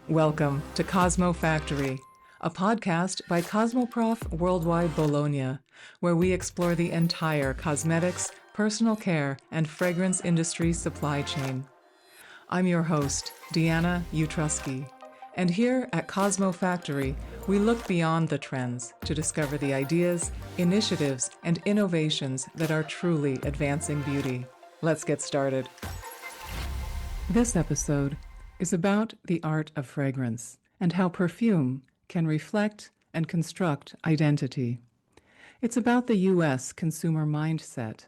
Welcome to CosmoFactory, a podcast by Cosmoprof Worldwide Bologna, where we explore the entire cosmetics, personal care, and fragrance industry supply chain. I'm your host, Deanna Utrusky, and here at CosmoFactory, we look beyond the trends to discover the ideas, initiatives, and innovations that are truly advancing beauty. Let's get started. This episode is about the art of fragrance and how perfume can reflect and construct identity. It's about the U.S. consumer mindset,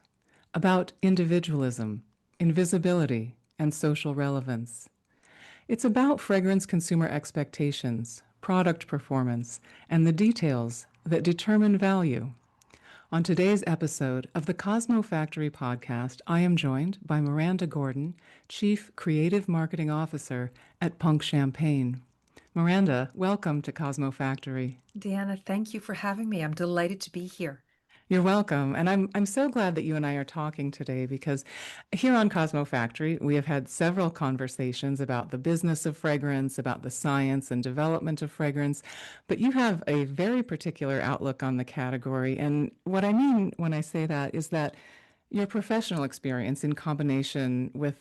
about individualism, invisibility, and social relevance. It's about fragrance consumer expectations, product performance, and the details that determine value. On today's episode of the CosmoFactory podcast, I am joined by Miranda Gordon, Chief Creative Marketing Officer at Punk Champaign. Miranda, welcome to CosmoFactory. Deanna, thank you for having me. I'm delighted to be here. You're welcome. And I'm so glad that you and I are talking today because here on CosmoFactory, we have had several conversations about the business of fragrance, about the science and development of fragrance, but you have a very particular outlook on the category. And what I mean when I say that is that your professional experience in combination with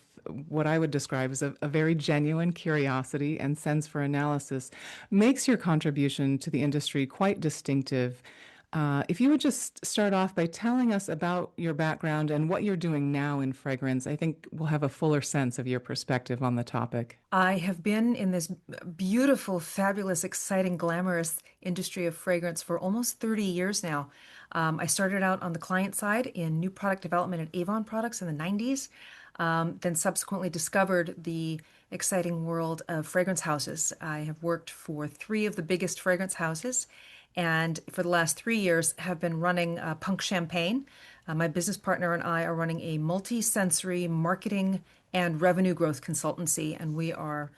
what I would describe as a very genuine curiosity and sense for analysis makes your contribution to the industry quite distinctive. If you would just start off by telling us about your background and what you're doing now in fragrance, I think we'll have a fuller sense of your perspective on the topic. I have been in this beautiful, fabulous, exciting, glamorous industry of fragrance for almost 30 years now. I started out on the client side in new product development at Avon products in the 90s, then subsequently discovered the exciting world of fragrance houses. I have worked for three of the biggest fragrance houses, and for the last 3 years have been running Punk Champaign. My business partner and I are running a multi-sensory marketing and revenue growth consultancy, and we are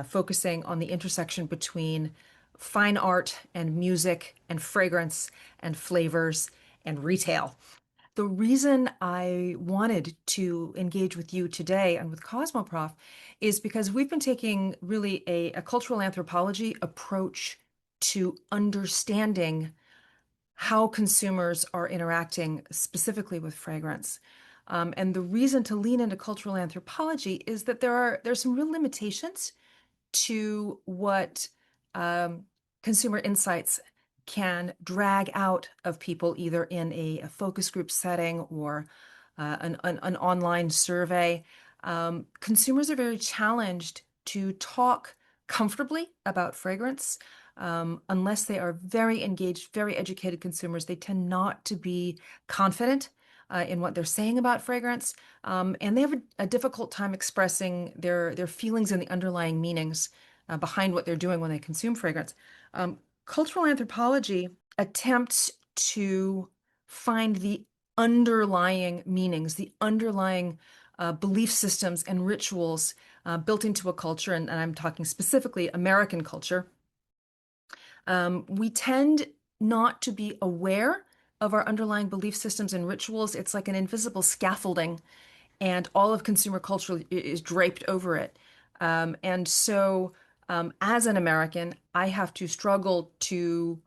focusing on the intersection between fine art and music and fragrance and flavors and retail. The reason I wanted to engage with you today and with Cosmoprof is because we've been taking really a cultural anthropology approach to understanding how consumers are interacting specifically with fragrance. And the reason to lean into cultural anthropology is that there's some real limitations to what consumer insights can drag out of people, either in a focus group setting or an online survey. Consumers are very challenged to talk comfortably about fragrance. Unless they are very engaged, very educated consumers, they tend not to be confident in what they're saying about fragrance, and they have a difficult time expressing their feelings and the underlying meanings behind what they're doing when they consume fragrance. Cultural anthropology attempts to find the underlying meanings, the underlying belief systems and rituals built into a culture, and I'm talking specifically American culture. We tend not to be aware of our underlying belief systems and rituals. It's like an invisible scaffolding, and all of consumer culture is draped over it. And so, as an American, I have to struggle to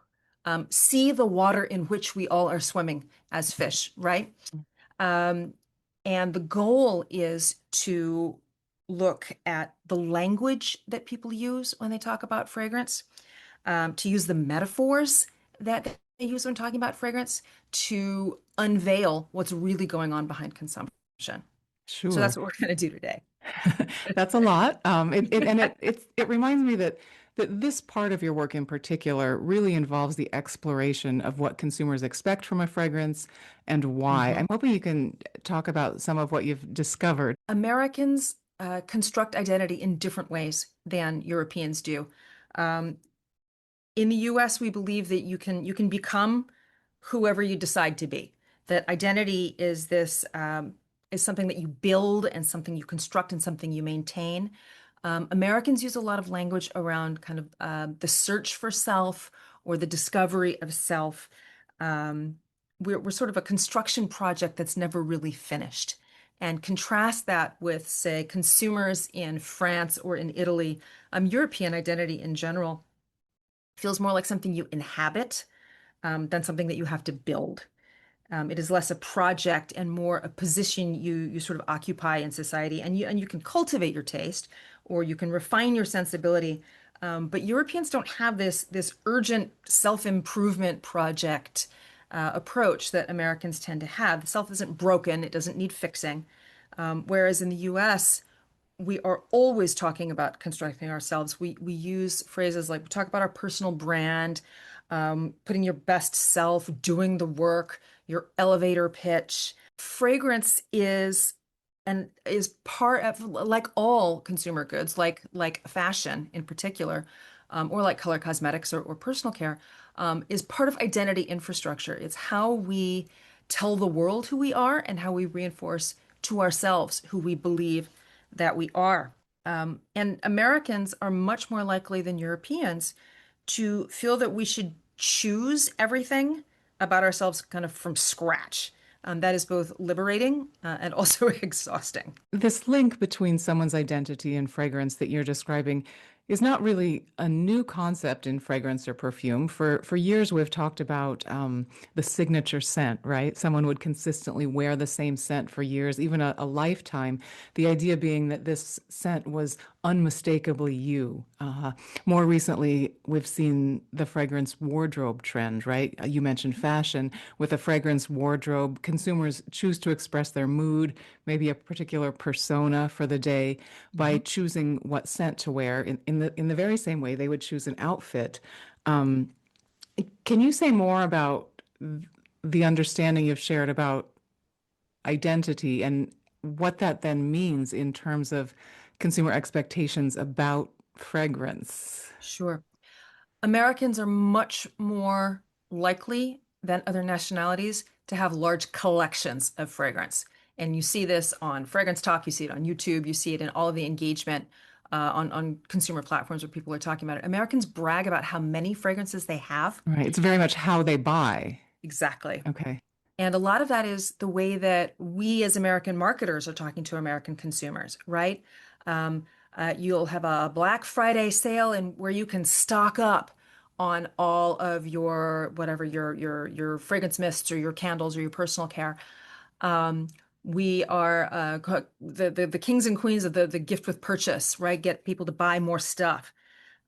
see the water in which we all are swimming as fish, right? And the goal is to look at the language that people use when they talk about fragrance, to use the metaphors that they use when talking about fragrance, to unveil what's really going on behind consumption. Sure. So that's what we're going to do today. That's a lot. It reminds me that this part of your work in particular really involves the exploration of what consumers expect from a fragrance and why. I'm hoping you can talk about some of what you've discovered. Americans construct identity in different ways than Europeans do. In the US, we believe that you can become whoever you decide to be. That identity is something that you build and something you construct and something you maintain. Americans use a lot of language around kind of the search for self or the discovery of self. We're sort of a construction project that's never really finished. and contrast that with, say, consumers in France or in Italy, European identity in general feels more like something you inhabit than something that you have to build. It is less a project and more a position you sort of occupy in society, and you can cultivate your taste or you can refine your sensibility. But Europeans don't have this urgent self-improvement project approach that Americans tend to have. The self isn't broken; it doesn't need fixing. Whereas in the U.S., we are always talking about constructing ourselves. We use phrases like we talk about our personal brand, putting your best self, doing the work, your elevator pitch. Fragrance is part of, like all consumer goods, like fashion in particular, or like color cosmetics or personal care, is part of identity infrastructure. It's how we tell the world who we are and how we reinforce to ourselves who we believe that we are. And Americans are much more likely than Europeans to feel that we should choose everything about ourselves kind of from scratch. That is both liberating and also exhausting. This link between someone's identity and fragrance that you're describing is not really a new concept in fragrance or perfume. For years, we've talked about the signature scent, right? Someone would consistently wear the same scent for years, even a lifetime. The idea being that this scent was unmistakably you. More recently, we've seen the fragrance wardrobe trend, right? You mentioned fashion. With a fragrance wardrobe, consumers choose to express their mood, maybe a particular persona for the day, by Mhm. choosing what scent to wear in the very same way they would choose an outfit. Um, can you say more about the understanding you've shared about identity and what that then means in terms of consumer expectations about fragrance? Sure. Americans are much more likely than other nationalities to have large collections of fragrance. And you see this on Fragrance Talk, you see it on YouTube, you see it in all of the engagement on consumer platforms where people are talking about it. Americans brag about how many fragrances they have. Right. It's very much how they buy. Exactly. Okay. And a lot of that is the way that we as American marketers are talking to American consumers, right? Um, you'll have a Black Friday sale and where you can stock up on all of your whatever your fragrance mists or your candles or your personal care. Um, we are the kings and queens of the gift with purchase, right? Get people to buy more stuff.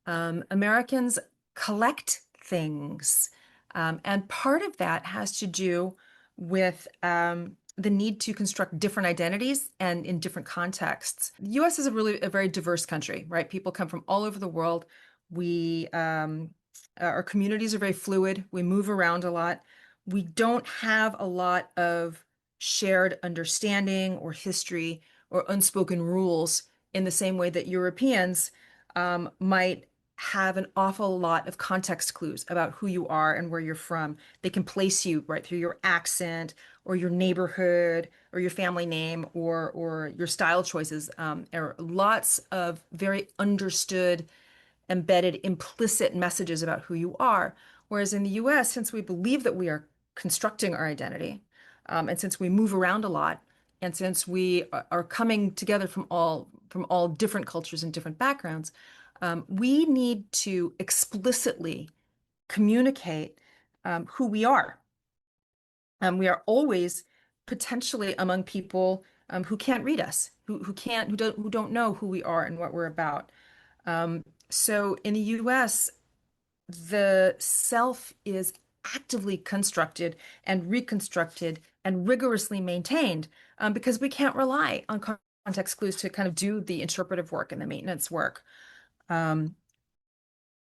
Americans collect things. And part of that has to do with the need to construct different identities and in different contexts. The US is a very diverse country, right? People come from all over the world. We our communities are very fluid. We move around a lot. We don't have a lot of shared understanding or history or unspoken rules in the same way that Europeans might have an awful lot of context clues about who you are and where you're from. They can place you right through your accent or your neighborhood or your family name or your style choices. There are lots of very understood, embedded, implicit messages about who you are. Whereas in the US, since we believe that we are constructing our identity, and since we move around a lot, and since we are coming together from all different cultures and different backgrounds, we need to explicitly communicate who we are. We are always potentially among people who can't read us, who don't know who we are and what we're about. So in the US, the self is actively constructed and reconstructed and rigorously maintained because we can't rely on context clues to kind of do the interpretive work and the maintenance work. Um,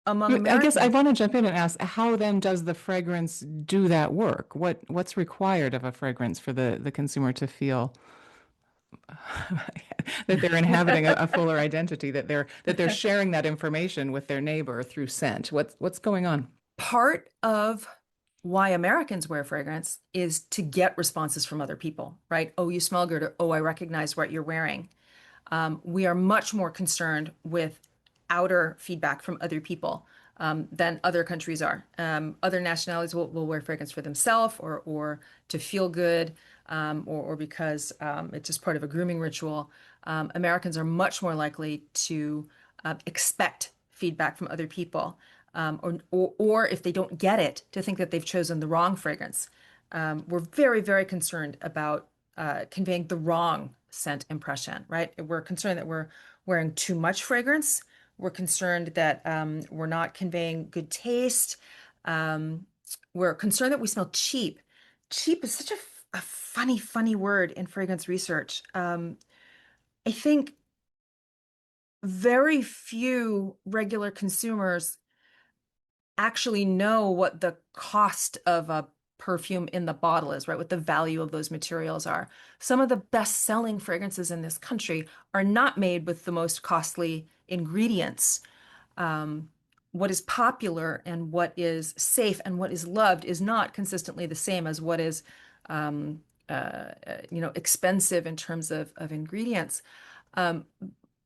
Among I guess I Americans, want to jump in and ask, how then does the fragrance do that work? What's required of a fragrance for the consumer to feel that they're inhabiting a fuller identity, that they're sharing that information with their neighbor through scent? What's going on? part of why Americans wear fragrance is to get responses from other people, right? Oh, you smell good, or oh, I recognize what you're wearing. We are much more concerned with outer feedback from other people. than other countries are. Other nationalities will wear fragrance for themselves or to feel good, or because it's just part of a grooming ritual. Americans are much more likely to expect feedback from other people, or if they don't get it, to think that they've chosen the wrong fragrance. We're very, very concerned about conveying the wrong scent impression, right? We're concerned that we're wearing too much fragrance. We're concerned that we're not conveying good taste. Um, we're concerned that we smell cheap. Cheap is such a funny, funny word in fragrance research. I think very few regular consumers actually know what the cost of a perfume in the bottle is, right? What the value of those materials are. Some of the best-selling fragrances in this country are not made with the most costly ingredients. Um, what is popular and what is safe and what is loved is not consistently the same as what is, expensive in terms of ingredients. Um,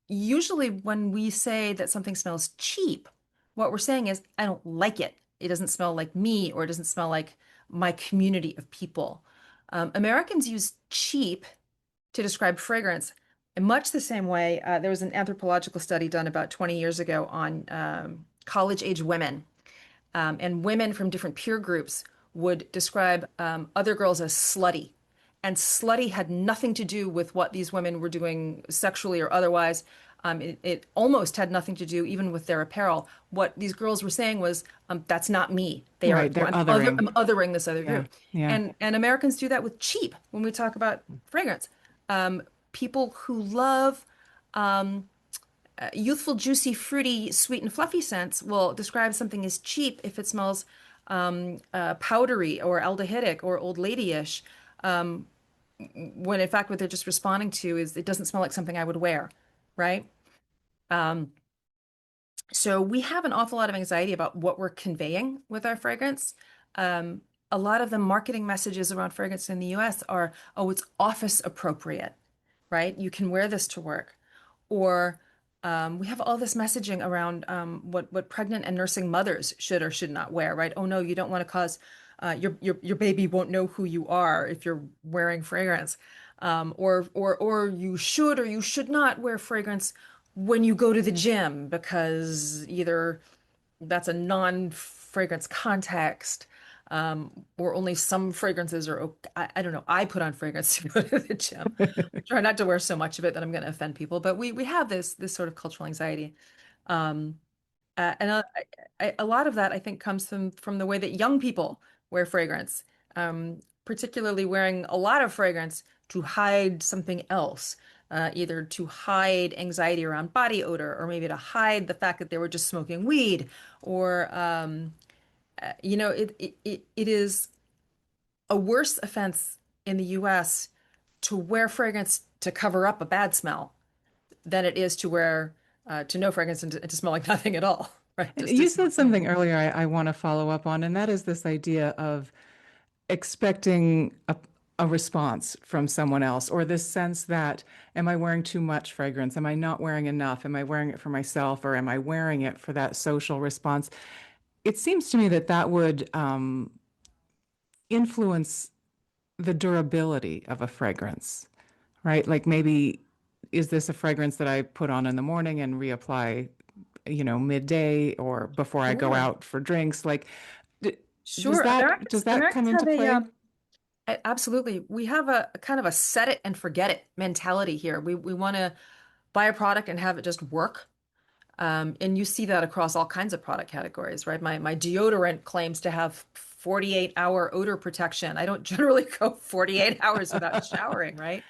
Usually when we say that something smells cheap, what we're saying is, I don't like it. It doesn't smell like me, or it doesn't smell like my community of people. Americans use cheap to describe fragrance in much the same way. There was an anthropological study done about 20 years ago on college-age women, and women from different peer groups would describe other girls as slutty. And slutty had nothing to do with what these women were doing sexually or otherwise. It almost had nothing to do even with their apparel. What these girls were saying was, that's not me. Right. They're I'm othering. othering this other Yeah. group. Yeah. And Americans do that with cheap when we talk about fragrance. People who love youthful, juicy, fruity, sweet, and fluffy scents will describe something as cheap if it smells powdery or aldehydic or old lady-ish, when in fact what they're just responding to is it doesn't smell like something I would wear, right? Um, so we have an awful lot of anxiety about what we're conveying with our fragrance. A lot of the marketing messages around fragrance in the US are, oh, it's office appropriate, right? You can wear this to work. Or we have all this messaging around what pregnant and nursing mothers should or should not wear, right? Oh no, you don't want to cause your baby won't know who you are if you're wearing fragrance, or you should or you should not wear fragrance when you go to the gym because either that's a non-fragrance context, or only some fragrances are okay. I don't know. I put on fragrance to go to the gym. I try not to wear so much of it that I'm going to offend people, but we have this sort of cultural anxiety. Um, and a lot of that I think comes from the way that young people wear fragrance, particularly wearing a lot of fragrance to hide something else, either to hide anxiety around body odor, or maybe to hide the fact that they were just smoking weed, or it is a worse offense in the US to wear fragrance to cover up a bad smell than it is to wear to no fragrance and to smell like nothing at all, right? And Just to you smell said something earlier I want to follow up on, and that is this idea of expecting a response from someone else, or this sense that, am I wearing too much fragrance? Am I not wearing enough? Am I wearing it for myself, or am I wearing it for that social response? It seems to me that that would influence the durability of a fragrance, right? Like maybe, is this a fragrance that I put on in the morning and reapply, midday or before I go Sure. out for drinks? Like, d- does Sure. that come Americans into have play? absolutely. We have a kind of a set it and forget it mentality here. We want to buy a product and have it just work. And you see that across all kinds of product categories, right? My deodorant claims to have 48-hour odor protection. I don't generally go 48 hours without showering, right?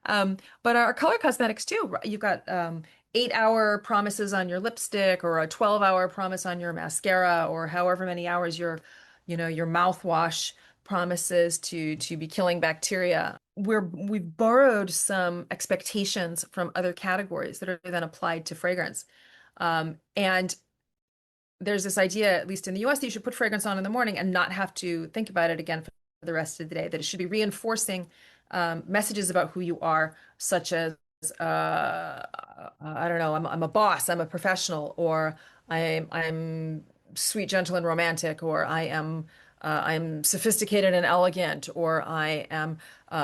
But our color cosmetics too, right? You've got 8-hour promises on your lipstick, or a 12-hour promise on your mascara, or however many hours your mouthwash promises to be killing bacteria. We've borrowed some expectations from other categories that are then applied to fragrance. And there's this idea, at least in the US, that you should put fragrance on in the morning and not have to think about it again for the rest of the day, that it should be reinforcing messages about who you are, such as, I don't know, I'm a boss, I'm a professional, or I'm sweet, gentle, and romantic, or I'm sophisticated and elegant, or I am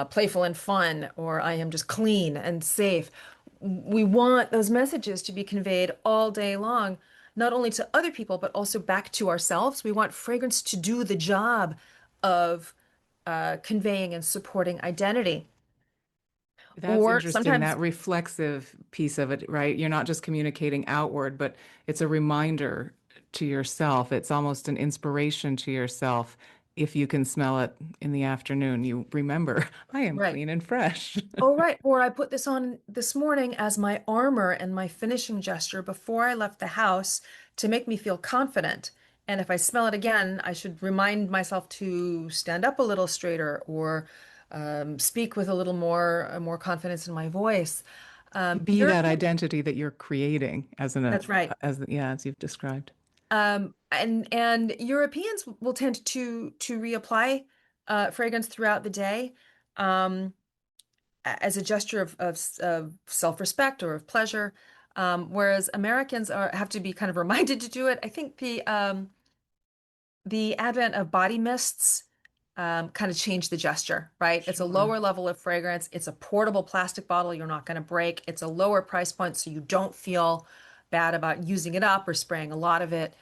playful and fun, or I am just clean and safe. We want those messages to be conveyed all day long, not only to other people, but also back to ourselves. We want fragrance to do the job of conveying and supporting identity. That's Or interesting, sometimes, that reflexive piece of it, right? You're not just communicating outward, but it's a reminder to yourself. It's almost an inspiration to yourself. If you can smell it in the afternoon, you remember, I am right. clean and fresh. Oh, right. Or I put this on this morning as my armor and my finishing gesture before I left the house to make me feel confident. And if I smell it again, I should remind myself to stand up a little straighter or speak with a little more confidence in my voice. Be that European, identity that you're creating as an that's right. yeah, as you've described. And Europeans will tend to reapply fragrance throughout the day. Um, as a gesture of self-respect or of pleasure, whereas Americans have to be kind of reminded to do it. I think the advent of body mists kind of changed the gesture, right? It's a Sure. lower level of fragrance. It's a portable plastic bottle you're not going to break. It's a lower price point, so you don't feel bad about using it up or spraying a lot of it.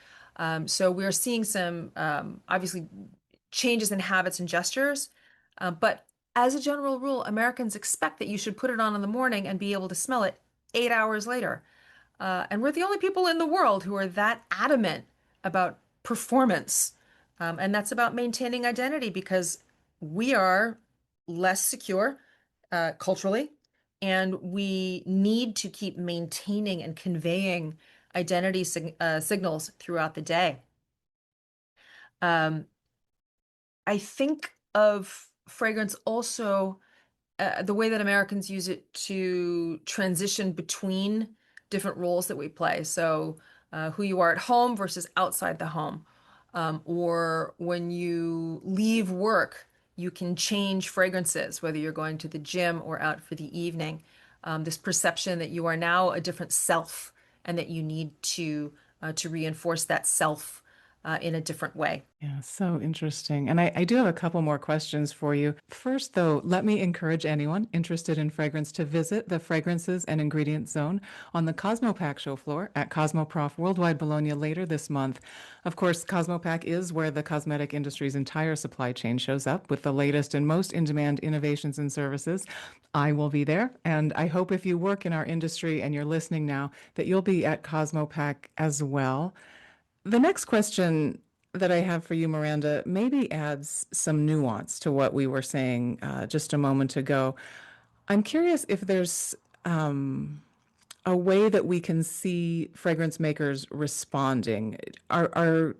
So we're seeing some obviously changes in habits and gestures, but as a general rule, Americans expect that you should put it on in the morning and be able to smell it 8 hours later. And we're the only people in the world who are that adamant about performance. And that's about maintaining identity because we are less secure culturally, and we need to keep maintaining and conveying identity signals throughout the day. Um, I think of fragrance also the way that Americans use it to transition between different roles that we play. So, who you are at home versus outside the home. Or when you leave work, you can change fragrances, whether you're going to the gym or out for the evening. This perception that you are now a different self and that you need to reinforce that self in a different way. Yeah, so interesting. And I do have a couple more questions for you. First, though, let me encourage anyone interested in fragrance to visit the Fragrances and Ingredients Zone on the CosmoPack show floor at Cosmoprof Worldwide Bologna later this month. Of course, CosmoPack is where the cosmetic industry's entire supply chain shows up with the latest and most in-demand innovations and services. I will be there, and I hope if you work in our industry and you're listening now, that you'll be at CosmoPack as well. The next question that I have for you, Miranda, maybe adds some nuance to what we were saying just a moment ago. I'm curious if there's a way that we can see fragrance makers responding. Are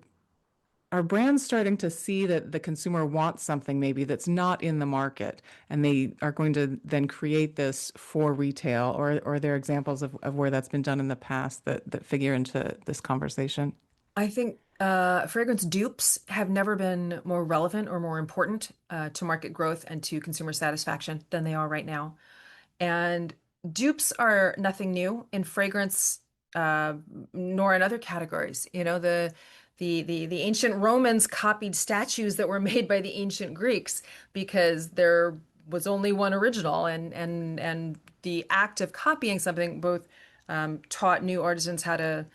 brands starting to see that the consumer wants something maybe that's not in the market, and they are going to then create this for retail, or are there examples of where that's been done in the past that figure into this conversation? I think fragrance dupes have never been more relevant or more important to market growth and to consumer satisfaction than they are right now. And dupes are nothing new in fragrance, uh, nor in other categories. You know, the ancient Romans copied statues that were made by the ancient Greeks because there was only one original, and the act of copying something both taught new artisans how to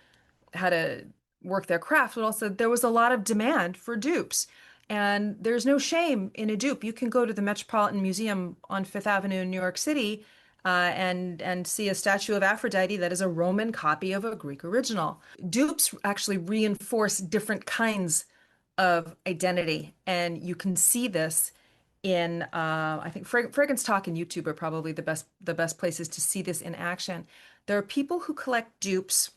work their craft, but also there was a lot of demand for dupes. And there's no shame in a dupe. You can go to the Metropolitan Museum on Fifth Avenue in New York City and see a statue of Aphrodite that is a Roman copy of a Greek original. Dupes actually reinforce different kinds of identity, and you can see this in I think Fragrance Talk and YouTube are probably the best places to see this in action. There are people who collect dupes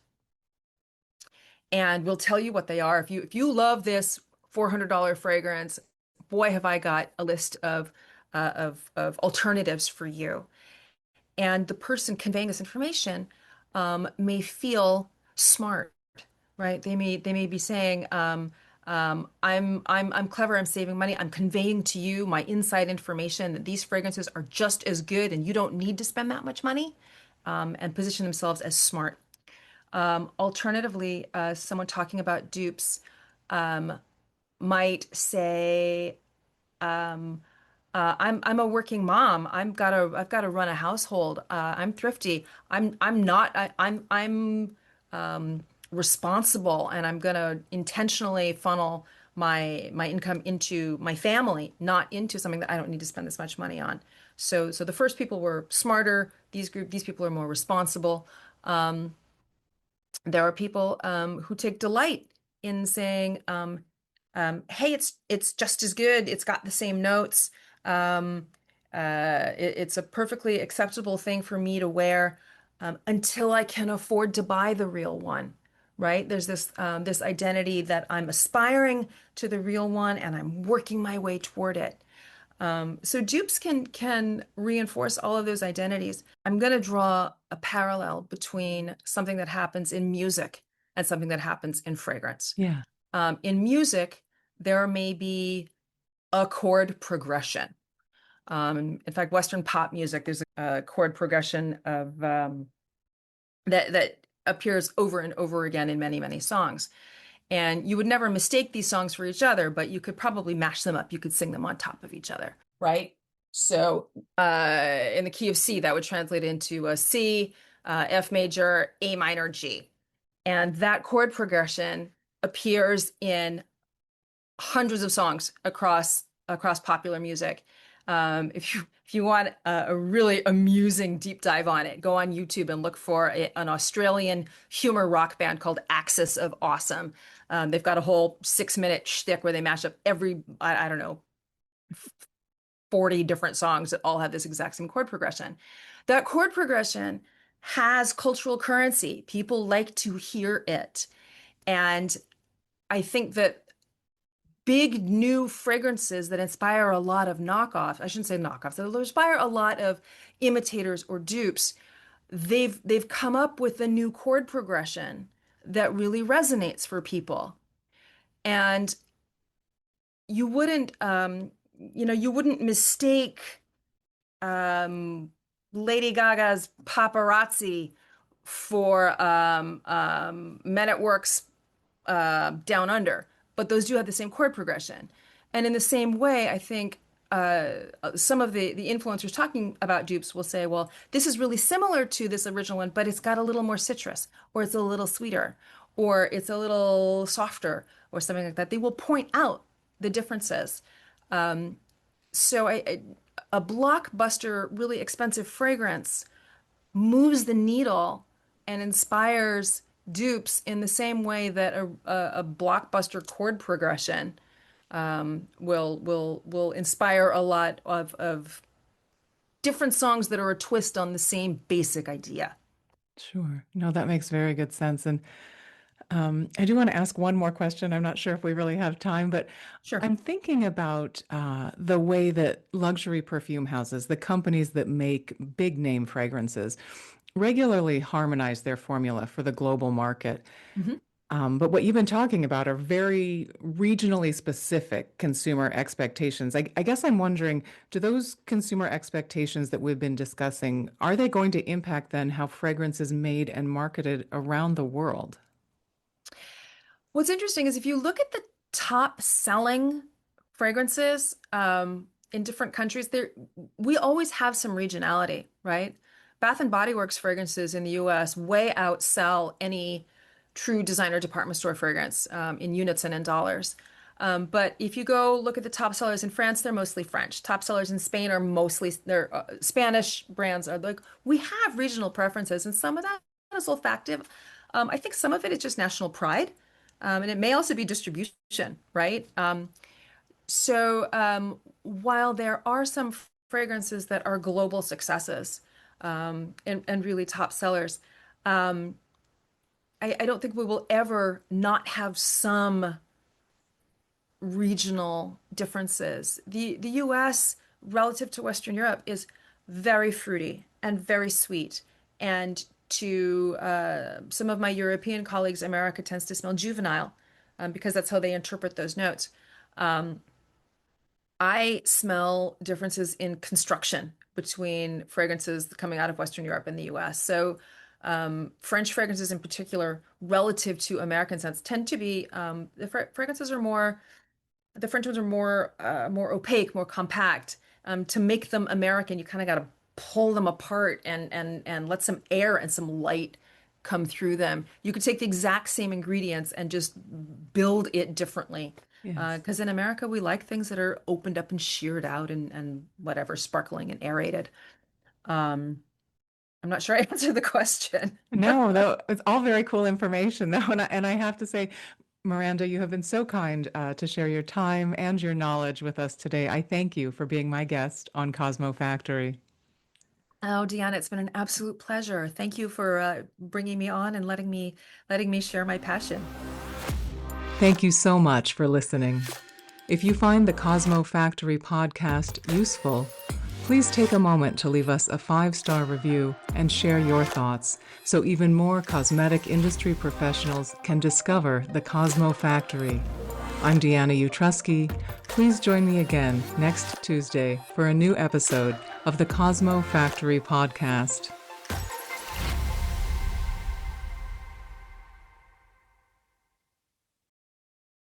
and we'll tell you what they are. If you love this $400 fragrance, boy, have I got a list of alternatives for you. And the person conveying this information may feel smart, right? They may be saying, I'm clever. I'm saving money. I'm conveying to you my inside information that these fragrances are just as good, and you don't need to spend that much money, and position themselves as smart. Alternatively, someone talking about dupes um, might say, I'm a working mom. I've got to run a household. I'm thrifty. I'm not. I'm responsible, and I'm gonna intentionally funnel my income into my family, not into something that I don't need to spend this much money on. So the first people were smarter. These people are more responsible. There are people who take delight in saying, "Hey, it's just as good. It's got the same notes. Um, it's a perfectly acceptable thing for me to wear until I can afford to buy the real one." Right? There's this identity that I'm aspiring to the real one, and I'm working my way toward it. So dupes can reinforce all of those identities. I'm going to draw a parallel between something that happens in music and something that happens in fragrance. Yeah. In music, there may be a chord progression. In fact, Western pop music, there's a chord progression of that appears over and over again in many, many songs. And you would never mistake these songs for each other, but you could probably mash them up. You could sing them on top of each other, right? So in the key of C, that would translate into a C, F major, A minor, G. And that chord progression appears in hundreds of songs across popular music. If you want a really amusing deep dive on it, go on YouTube and look for an Australian humor rock band called Axis of Awesome. They've got a whole 6 minute shtick where they mash up I don't know, 40 different songs that all have this exact same chord progression. That chord progression has cultural currency. People like to hear it. And I think that big new fragrances that inspire a lot of knockoffs, I shouldn't say knockoffs, that inspire a lot of imitators or dupes, they've come up with a new chord progression that really resonates for people. And you wouldn't you wouldn't mistake Lady Gaga's Paparazzi for Men at Work's Down Under, but those do have the same chord progression. And in the same way, I think some of the influencers talking about dupes will say, well, this is really similar to this original one, but it's got a little more citrus, or it's a little sweeter, or it's a little softer, or something like that. They will point out the differences. So a blockbuster, really expensive fragrance moves the needle and inspires dupes in the same way that a blockbuster chord progression will inspire a lot of different songs that are a twist on the same basic idea. Sure. No, that makes very good sense. And I do want to ask one more question. I'm not sure if we really have time, but Sure. I'm thinking about the way that luxury perfume houses, the companies that make big name fragrances, regularly harmonize their formula for the global market. Mhm. But what you've been talking about are very regionally specific consumer expectations. I guess I'm wondering, do those consumer expectations that we've been discussing, are they going to impact then how fragrance is made and marketed around the world? What's interesting is if you look at the top selling fragrances in different countries, there we always have some regionality, right? Bath and Body Works fragrances in the US way outsell any true designer department store fragrance in units and in dollars. But if you go look at the top sellers in France, they're mostly French. Top sellers in Spain are mostly they're Spanish brands are like we have regional preferences, and some of that is olfactive. I think some of it is just national pride. And it may also be distribution, right? While there are some fragrances that are global successes and really top sellers, um, I don't think we will ever not have some regional differences. The US relative to Western Europe is very fruity and very sweet. And to some of my European colleagues, America tends to smell juvenile because that's how they interpret those notes. Um, I smell differences in construction between fragrances coming out of Western Europe and the US. So French fragrances in particular, relative to American scents, tend to be fragrances are more the French ones are more opaque, more compact. To make them American, you kind of got to pull them apart and let some air and some light come through them. You could take the exact same ingredients and just build it differently. Yes. Because in America, we like things that are opened up and sheared out and whatever, sparkling and aerated. Um, I'm not sure I answered the question. No, though it's all very cool information, though, and I have to say, Miranda, you have been so kind to share your time and your knowledge with us today. I thank you for being my guest on Cosmo Factory. Oh, Deanna, it's been an absolute pleasure. Thank you for bringing me on and letting me share my passion. Thank you so much for listening. If you find the Cosmo Factory podcast useful, please take a moment to leave us a 5-star review and share your thoughts so even more cosmetic industry professionals can discover the Cosmo Factory. I'm Deanna Utrusky. Please join me again next Tuesday for a new episode of the Cosmo Factory podcast.